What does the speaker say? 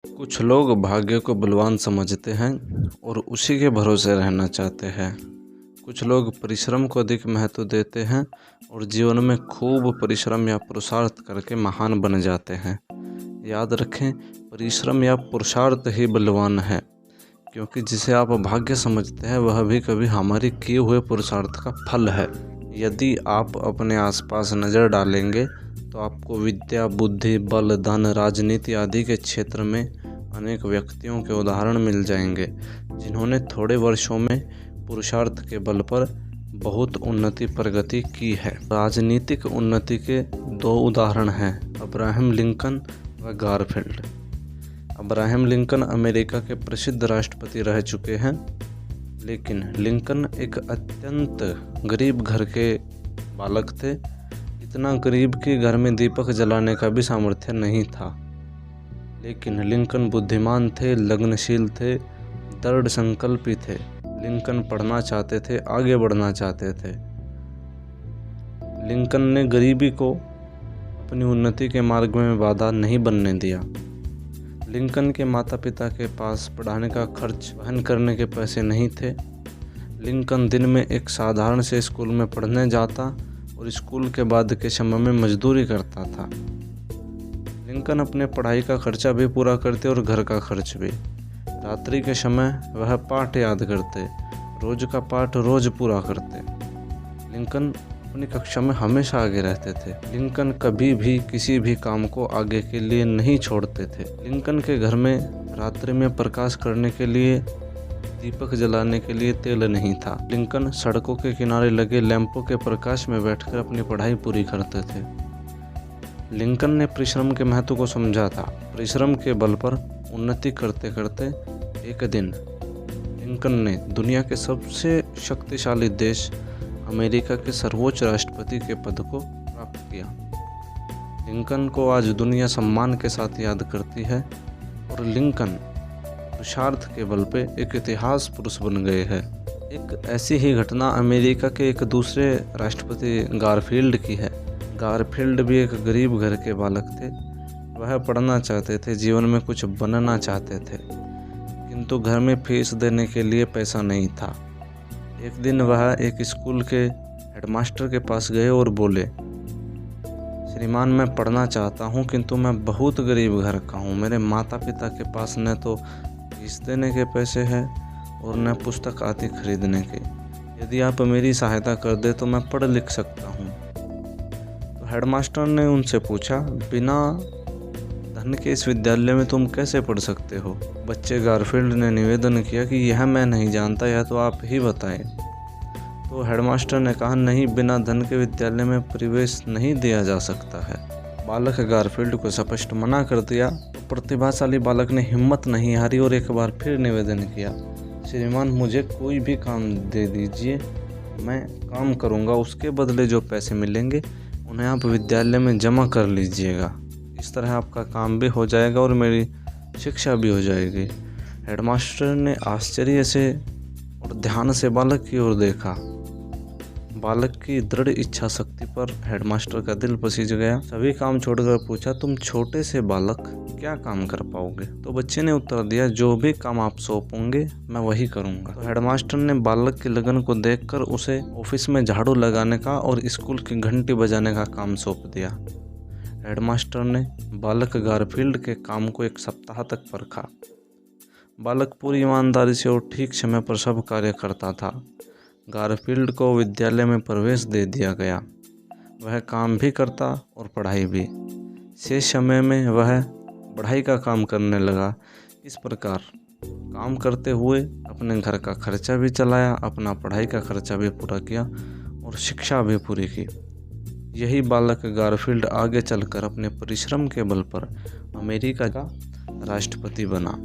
कुछ लोग भाग्य को बलवान समझते हैं और उसी के भरोसे रहना चाहते हैं। कुछ लोग परिश्रम को अधिक महत्व देते हैं और जीवन में खूब परिश्रम या पुरुषार्थ करके महान बन जाते हैं। याद रखें, परिश्रम या पुरुषार्थ ही बलवान है, क्योंकि जिसे आप भाग्य समझते हैं वह भी कभी हमारे किए हुए पुरुषार्थ का फल है। यदि आप अपने आसपास नज़र डालेंगे तो आपको विद्या, बुद्धि, बल, धन, राजनीति आदि के क्षेत्र में अनेक व्यक्तियों के उदाहरण मिल जाएंगे, जिन्होंने थोड़े वर्षों में पुरुषार्थ के बल पर बहुत प्रगति की है। राजनीतिक उन्नति के दो उदाहरण हैं, अब्राहम लिंकन व गारफील्ड। अब्राहम लिंकन अमेरिका के प्रसिद्ध राष्ट्रपति रह चुके हैं, लेकिन लिंकन एक अत्यंत गरीब घर के बालक थे। इतना गरीब कि घर में दीपक जलाने का भी सामर्थ्य नहीं था। लेकिन लिंकन बुद्धिमान थे, लगनशील थे, दृढ़ संकल्पी थे। लिंकन पढ़ना चाहते थे, आगे बढ़ना चाहते थे। लिंकन ने गरीबी को अपनी उन्नति के मार्ग में बाधा नहीं बनने दिया। लिंकन के माता पिता के पास पढ़ाने का खर्च वहन करने के पैसे नहीं थे। लिंकन दिन में एक साधारण से स्कूल में पढ़ने जाता और स्कूल के बाद के समय में मजदूरी करता था। लिंकन अपने पढ़ाई का खर्चा भी पूरा करते और घर का खर्च भी। रात्रि के समय वह पाठ याद करते, रोज का पाठ रोज पूरा करते। लिंकन अपनी कक्षा में हमेशा आगे रहते थे। लिंकन कभी भी किसी भी काम को आगे के लिए नहीं छोड़ते थे। लिंकन के घर में रात्रि में प्रकाश करने के लिए, दीपक जलाने के लिए तेल नहीं था। लिंकन सड़कों के किनारे लगे लैंपों के प्रकाश में बैठकर अपनी पढ़ाई पूरी करते थे। लिंकन ने परिश्रम के महत्व को समझा था। परिश्रम के बल पर उन्नति करते करते एक दिन लिंकन ने दुनिया के सबसे शक्तिशाली देश अमेरिका के सर्वोच्च राष्ट्रपति के पद को प्राप्त किया। लिंकन को आज दुनिया सम्मान के साथ याद करती है और लिंकन पुरुषार्थ के बल पे एक इतिहास पुरुष बन गए हैं। एक ऐसी ही घटना अमेरिका के एक दूसरे राष्ट्रपति गारफील्ड की है। गारफील्ड भी एक गरीब घर के बालक थे। वह पढ़ना चाहते थे, जीवन में कुछ बनना चाहते थे, किंतु घर में फीस देने के लिए पैसा नहीं था। एक दिन वह एक स्कूल के हेडमास्टर के पास गए और बोले, श्रीमान, मैं पढ़ना चाहता हूँ, किंतु मैं बहुत गरीब घर का हूँ। मेरे माता पिता के पास न तो फीस देने के पैसे हैं और न पुस्तक आदि खरीदने के। यदि आप मेरी सहायता कर दे तो मैं पढ़ लिख सकता हूँ। तो हेडमास्टर ने उनसे पूछा, बिना धन के इस विद्यालय में तुम कैसे पढ़ सकते हो? बच्चे गारफील्ड ने निवेदन किया कि यह मैं नहीं जानता, यह तो आप ही बताएं। तो हेडमास्टर ने कहा, नहीं, बिना धन के विद्यालय में प्रवेश नहीं दिया जा सकता है। बालक गारफील्ड को स्पष्ट मना कर दिया। तो प्रतिभाशाली बालक ने हिम्मत नहीं हारी और एक बार फिर निवेदन किया, श्रीमान, मुझे कोई भी काम दे दीजिए, मैं काम करूँगा, उसके बदले जो पैसे मिलेंगे उन्हें आप विद्यालय में जमा कर लीजिएगा। इस तरह आपका काम भी हो जाएगा और मेरी शिक्षा भी हो जाएगी। हेडमास्टर ने आश्चर्य से और ध्यान से बालक की ओर देखा। बालक की दृढ़ इच्छा शक्ति पर हेडमास्टर का दिल पसीज गया। सभी काम छोड़कर पूछा, तुम छोटे से बालक क्या काम कर पाओगे? तो बच्चे ने उत्तर दिया, जो भी काम आप सौंपोगे मैं वही करूँगा। तो हेडमास्टर ने बालक की लगन को देखकर उसे ऑफिस में झाड़ू लगाने का और स्कूल की घंटी बजाने का काम सौंप दिया। हेडमास्टर ने बालक गारफील्ड के काम को एक सप्ताह तक परखा। बालक पूरी ईमानदारी से और ठीक समय पर सब कार्य करता था। गारफील्ड को विद्यालय में प्रवेश दे दिया गया। वह काम भी करता और पढ़ाई भी। शेष समय में वह पढ़ाई का काम करने लगा। इस प्रकार काम करते हुए अपने घर का खर्चा भी चलाया, अपना पढ़ाई का खर्चा भी पूरा किया और शिक्षा भी पूरी की। यही बालक गारफील्ड आगे चलकर अपने परिश्रम के बल पर अमेरिका का राष्ट्रपति बना।